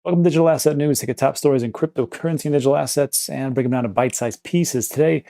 Welcome to Digital Asset News. Take a top stories in cryptocurrency and digital assets and break them down to bite-sized pieces. Today,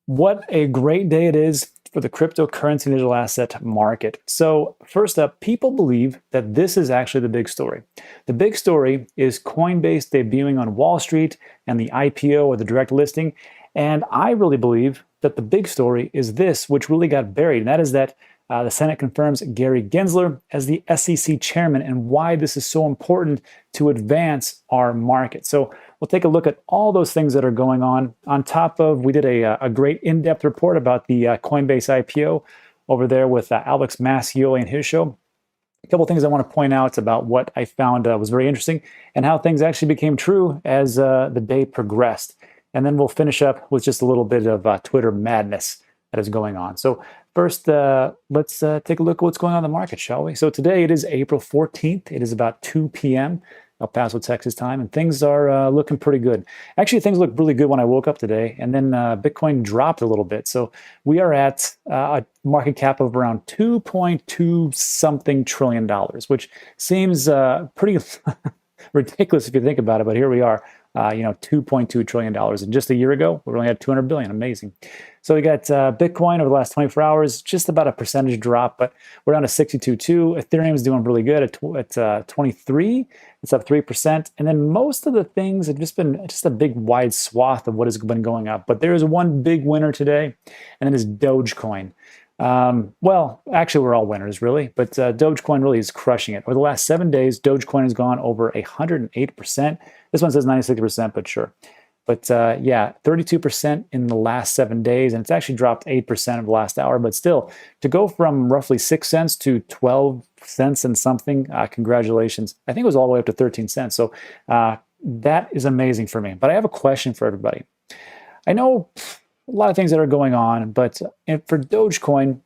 what a great day it is for the cryptocurrency and digital asset market. So first up, people believe that this is actually the big story. The big story is Coinbase debuting on Wall Street and the IPO or the direct listing. And I really believe that the big story is this, which really got buried, and that is that the Senate confirms Gery Gensler as the SEC chairman and why this is so important to advance our market. So we'll take a look at all those things that are going on. On top of, we did a great in-depth report about the Coinbase IPO over there with Alex Mascioli and his show. A couple things I want to point out about what I found was very interesting and how things actually became true as the day progressed. And then we'll finish up with just a little bit of Twitter madness that is going on. So first, let's take a look at what's going on in the market, shall we? So today it is April 14th. It is about 2 p.m. El Paso, Texas time, and things are looking pretty good. Actually, things looked really good when I woke up today, and then Bitcoin dropped a little bit. So we are at a market cap of around $2.2 something trillion, which seems pretty ridiculous if you think about it, but here we are. $2.2 trillion. And just a year ago, we only had 200 billion. Amazing. So we got Bitcoin over the last 24 hours, just about a percentage drop, but we're down to 62.2. Ethereum is doing really good at 23. It's up 3%. And then most of the things have just been just a big wide swath of what has been going up. But there is one big winner today, and it is Dogecoin. Well, actually, we're all winners, really, but Dogecoin really is crushing it. Over the last 7 days, Dogecoin has gone over 108%. This one says 96%, but sure. But yeah, 32% in the last 7 days, and it's actually dropped 8% of the last hour. But still, to go from roughly 6 cents to 12 cents and something, congratulations. I think it was all the way up to 13 cents. So that is amazing for me. But I have a question for everybody. I know a lot of things that are going on, but for Dogecoin,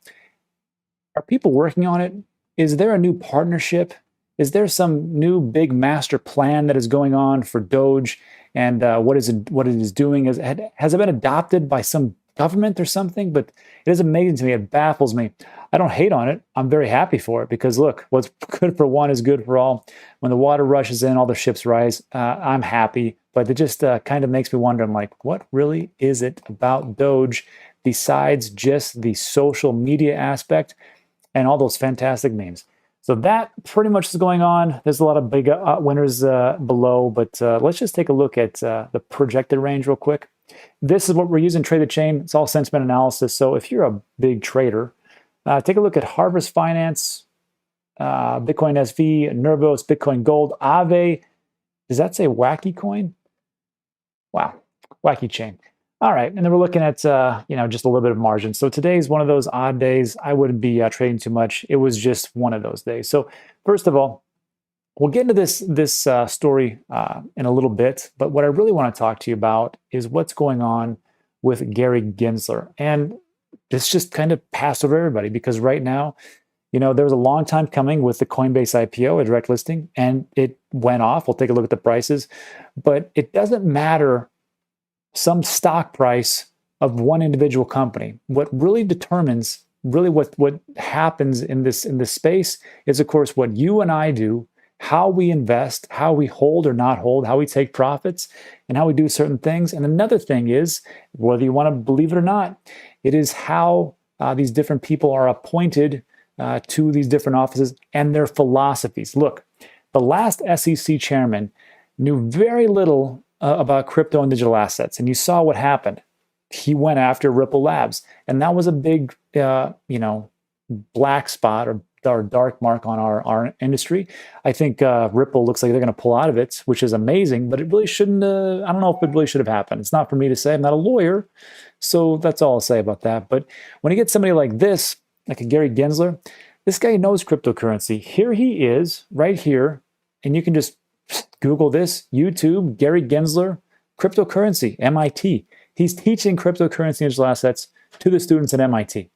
are people working on it? Is there a new partnership? Is there some new big master plan that is going on for Doge? And what it is doing? Has it been adopted by some government or something? But it is amazing to me. It baffles me. I don't hate on it. I'm very happy for it because look, what's good for one is good for all. When the water rushes in, all the ships rise. I'm happy, but it just kind of makes me wonder. I'm like, what really is it about Doge besides just the social media aspect and all those fantastic memes? So that pretty much is going on. There's a lot of big winners below, but let's just take a look at the projected range real quick. This is what we're using, Trade the Chain. It's all sentiment analysis. So if you're a big trader, take a look at Harvest Finance, Bitcoin SV, Nervos, Bitcoin Gold, Aave. Does that say Wacky Coin? Wow, Wacky Chain. All right, and then we're looking at just a little bit of margin. So today is one of those odd days. I wouldn't be trading too much. It was just one of those days. So first of all, we'll get into this story in a little bit. But what I really want to talk to you about is what's going on with Gery Gensler. And this just kind of passed over everybody because right now, there was a long time coming with the Coinbase IPO, a direct listing, and it went off. We'll take a look at the prices, but it doesn't matter some stock price of one individual company. What really determines what happens in this space is, of course, what you and I do, how we invest, how we hold or not hold, how we take profits, and how we do certain things. And another thing is, whether you want to believe it or not, it is how these different people are appointed to these different offices and their philosophies. Look, the last SEC chairman knew very little about crypto and digital assets, and you saw what happened. He went after Ripple Labs, and that was a big, black spot or dark mark on our industry. I think Ripple looks like they're going to pull out of it, which is amazing, but it really shouldn't. I don't know if it really should have happened. It's not for me to say. I'm not a lawyer, so that's all I'll say about that. But when you get somebody like this, like a Gery Gensler, this guy knows cryptocurrency. Here he is, right here, and you can just Google this, YouTube, Gery Gensler, cryptocurrency, MIT. He's teaching cryptocurrency and digital assets to the students at MIT.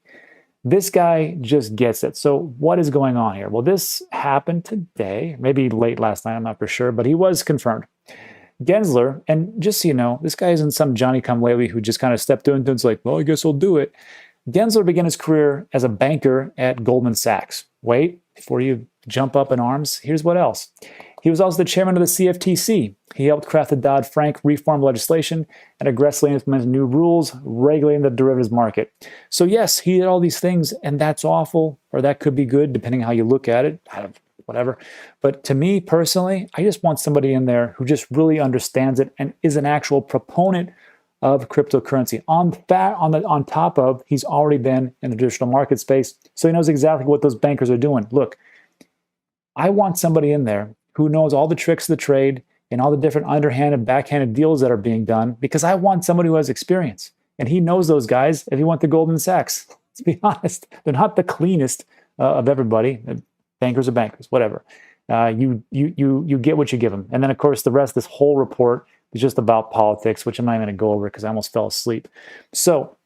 This guy just gets it. So what is going on here? Well, this happened today, maybe late last night, I'm not for sure, but he was confirmed. Gensler, and just so you know, this guy isn't some Johnny-come-lately who just kind of stepped into it and it's like, well, I guess I'll do it. Gensler began his career as a banker at Goldman Sachs. Wait, before you jump up in arms, here's what else. He was also the chairman of the CFTC. He helped craft the Dodd-Frank reform legislation and aggressively implemented new rules regulating the derivatives market. So yes, he did all these things, and that's awful, or that could be good, depending how you look at it. Whatever. But to me personally, I just want somebody in there who just really understands it and is an actual proponent of cryptocurrency. On top of, he's already been in the traditional market space, so he knows exactly what those bankers are doing. Look, I want somebody in there who knows all the tricks of the trade and all the different underhanded, backhanded deals that are being done, because I want somebody who has experience. And he knows those guys if he went to Goldman Sachs. Let's be honest, they're not the cleanest of everybody. Bankers are bankers, whatever. You get what you give them. And then, of course, the rest of this whole report is just about politics, which I'm not even going to go over because I almost fell asleep. So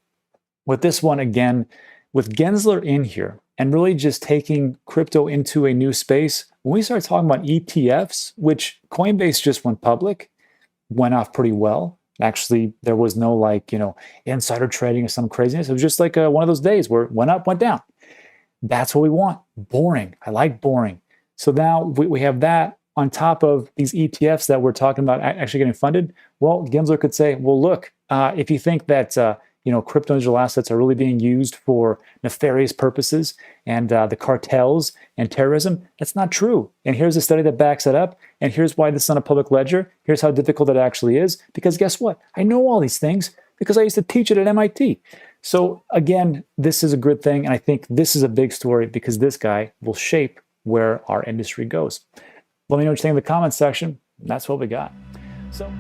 with this one, again, with Gensler in here and really just taking crypto into a new space, when we start talking about ETFs, which Coinbase just went public, went off pretty well. Actually, there was no insider trading or some craziness. It was just like one of those days where it went up, went down. That's what we want. Boring. I like boring. So now we have that on top of these ETFs that we're talking about actually getting funded. Well, Gensler could say, well, look, if you think that crypto digital assets are really being used for nefarious purposes and the cartels and terrorism, that's not true. And here's a study that backs it up. And here's why this is on a public ledger. Here's how difficult it actually is. Because guess what? I know all these things because I used to teach it at MIT. So again, this is a good thing. And I think this is a big story because this guy will shape where our industry goes. Let me know what you think in the comments section. That's what we got. So.